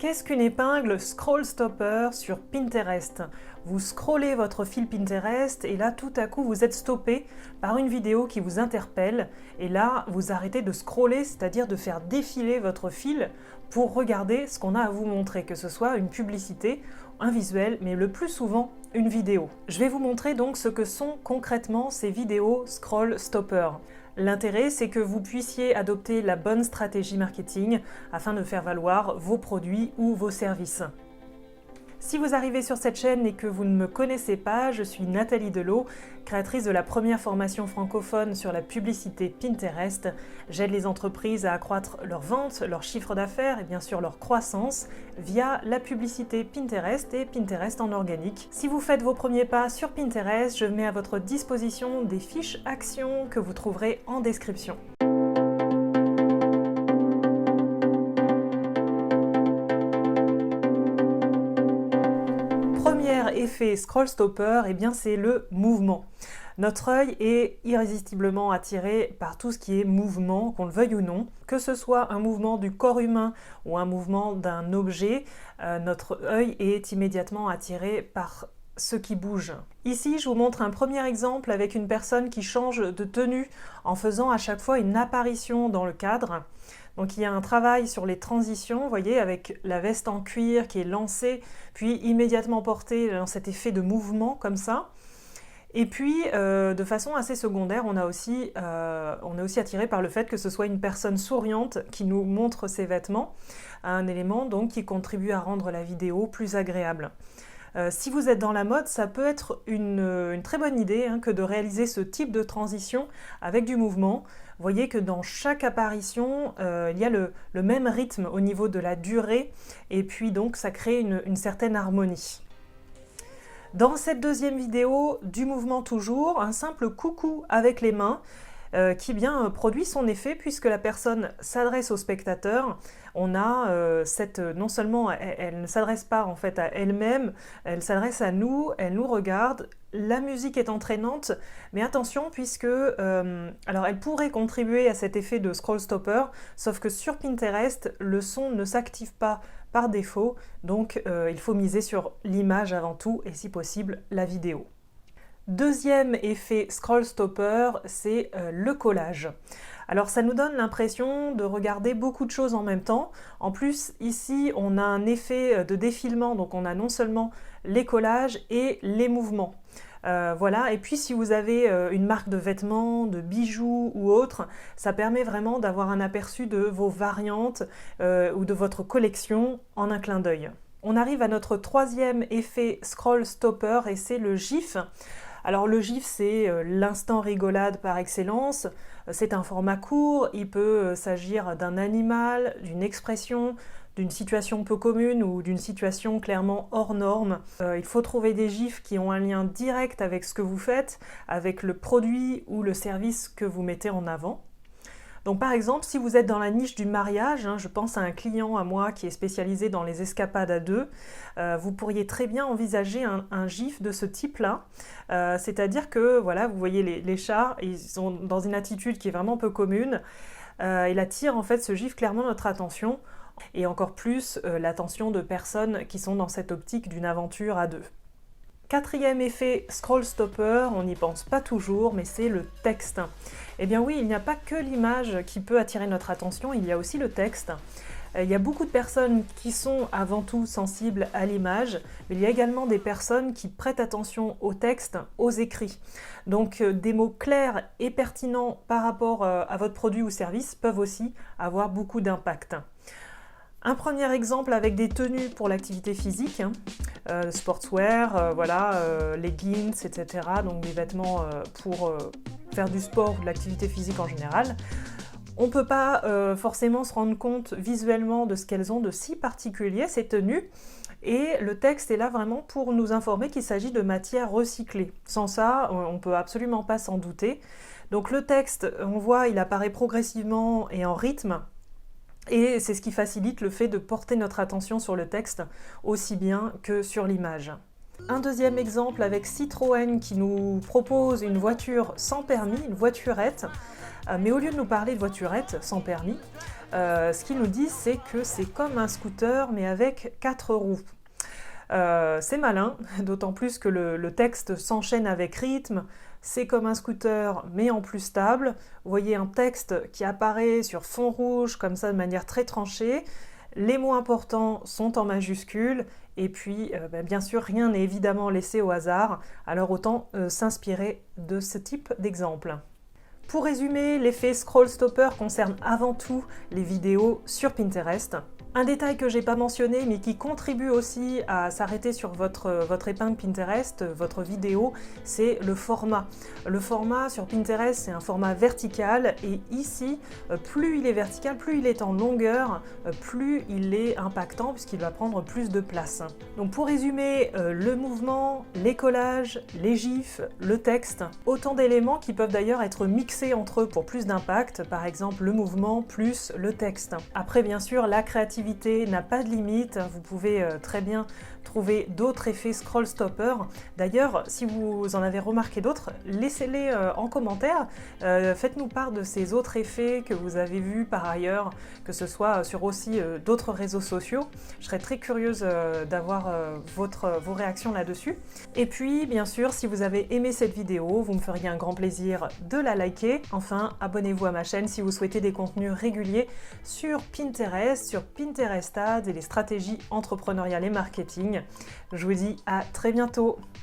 Qu'est-ce qu'une épingle scroll stopper sur Pinterest? Vous scrollez votre fil Pinterest et là tout à coup vous êtes stoppé par une vidéo qui vous interpelle et là vous arrêtez de scroller, c'est-à-dire de faire défiler votre fil pour regarder ce qu'on a à vous montrer, que ce soit une publicité, un visuel, mais le plus souvent une vidéo. Je vais vous montrer donc ce que sont concrètement ces vidéos scroll stopper. L'intérêt, c'est que vous puissiez adopter la bonne stratégie marketing afin de faire valoir vos produits ou vos services. Si vous arrivez sur cette chaîne et que vous ne me connaissez pas, je suis Nathalie Delot, créatrice de la première formation francophone sur la publicité Pinterest. J'aide les entreprises à accroître leurs ventes, leur chiffre d'affaires et bien sûr leur croissance via la publicité Pinterest et Pinterest en organique. Si vous faites vos premiers pas sur Pinterest, je mets à votre disposition des fiches actions que vous trouverez en description. Premier effet scroll stopper, eh bien c'est le mouvement. Notre œil est irrésistiblement attiré par tout ce qui est mouvement, qu'on le veuille ou non. Que ce soit un mouvement du corps humain ou un mouvement d'un objet, notre œil est immédiatement attiré par ce qui bouge. Ici, je vous montre un premier exemple avec une personne qui change de tenue en faisant à chaque fois une apparition dans le cadre. Donc il y a un travail sur les transitions, vous voyez, avec la veste en cuir qui est lancée, puis immédiatement portée dans cet effet de mouvement comme ça. Et puis, de façon assez secondaire, on est aussi attiré par le fait que ce soit une personne souriante qui nous montre ses vêtements, un élément donc qui contribue à rendre la vidéo plus agréable. Si vous êtes dans la mode, ça peut être une très bonne idée que de réaliser ce type de transition avec du mouvement. Vous voyez que dans chaque apparition, il y a le même rythme au niveau de la durée et puis donc ça crée une certaine harmonie. Dans cette deuxième vidéo, du mouvement toujours, un simple coucou avec les mains qui bien produit son effet puisque la personne s'adresse au spectateur. On a non seulement elle ne s'adresse pas en fait à elle-même, elle s'adresse à nous, elle nous regarde. La musique est entraînante, mais attention puisque alors elle pourrait contribuer à cet effet de scroll stopper, sauf que sur Pinterest, le son ne s'active pas par défaut, donc il faut miser sur l'image avant tout et si possible la vidéo. Deuxième effet scroll stopper, c'est le collage. Alors ça nous donne l'impression de regarder beaucoup de choses en même temps. En plus, ici, on a un effet de défilement, donc on a non seulement les collages et les mouvements. Voilà, et puis si vous avez une marque de vêtements, de bijoux ou autre, ça permet vraiment d'avoir un aperçu de vos variantes ou de votre collection en un clin d'œil. On arrive à notre troisième effet scroll stopper et c'est le GIF. Alors le GIF, c'est l'instant rigolade par excellence. C'est un format court, il peut s'agir d'un animal, d'une expression, d'une situation peu commune ou d'une situation clairement hors norme. Il faut trouver des GIFs qui ont un lien direct avec ce que vous faites, avec le produit ou le service que vous mettez en avant. Donc par exemple, si vous êtes dans la niche du mariage, je pense à un client à moi qui est spécialisé dans les escapades à deux, vous pourriez très bien envisager un GIF de ce type-là, c'est-à-dire que voilà, vous voyez les chats, ils sont dans une attitude qui est vraiment peu commune, il attire en fait ce GIF clairement notre attention, et encore plus l'attention de personnes qui sont dans cette optique d'une aventure à deux. Quatrième effet scroll stopper, on n'y pense pas toujours, mais c'est le texte. Eh bien oui, il n'y a pas que l'image qui peut attirer notre attention, il y a aussi le texte. Il y a beaucoup de personnes qui sont avant tout sensibles à l'image, mais il y a également des personnes qui prêtent attention au texte, aux écrits. Donc des mots clairs et pertinents par rapport à votre produit ou service peuvent aussi avoir beaucoup d'impact. Un premier exemple avec des tenues pour l'activité physique, sportswear, leggings, etc. Donc des vêtements pour faire du sport ou de l'activité physique en général. On ne peut pas forcément se rendre compte visuellement de ce qu'elles ont de si particulier, ces tenues. Et le texte est là vraiment pour nous informer qu'il s'agit de matières recyclées. Sans ça, on ne peut absolument pas s'en douter. Donc le texte, on voit, il apparaît progressivement et en rythme. Et c'est ce qui facilite le fait de porter notre attention sur le texte aussi bien que sur l'image. Un deuxième exemple avec Citroën qui nous propose une voiture sans permis, une voiturette. Mais au lieu de nous parler de voiturette sans permis, ce qu'ils nous disent, c'est que c'est comme un scooter mais avec 4 roues. C'est malin, d'autant plus que le texte s'enchaîne avec rythme. C'est comme un scooter mais en plus stable. Vous voyez un texte qui apparaît sur fond rouge comme ça de manière très tranchée. Les mots importants sont en majuscules et puis bien sûr rien n'est évidemment laissé au hasard, alors autant s'inspirer de ce type d'exemple. Pour résumer, l'effet scroll stopper concerne avant tout les vidéos sur Pinterest. Un détail que j'ai pas mentionné mais qui contribue aussi à s'arrêter sur votre épingle Pinterest, votre vidéo, c'est le format. Le format sur Pinterest, c'est un format vertical et ici, plus il est vertical, plus il est en longueur, plus il est impactant puisqu'il va prendre plus de place. Donc pour résumer, le mouvement, les collages, les gifs, le texte, autant d'éléments qui peuvent d'ailleurs être mixés entre eux pour plus d'impact, par exemple le mouvement plus le texte. Après bien sûr, la créativité n'a pas de limite, vous pouvez très bien trouver d'autres effets scroll stopper. D'ailleurs, si vous en avez remarqué d'autres, laissez-les en commentaire, faites-nous part de ces autres effets que vous avez vus par ailleurs, que ce soit sur aussi d'autres réseaux sociaux. Je serais très curieuse d'avoir vos réactions là-dessus. Et puis, bien sûr, si vous avez aimé cette vidéo, vous me feriez un grand plaisir de la liker. Enfin, abonnez-vous à ma chaîne si vous souhaitez des contenus réguliers sur Pinterest, sur Pinterest Ads et les stratégies entrepreneuriales et marketing. Je vous dis à très bientôt.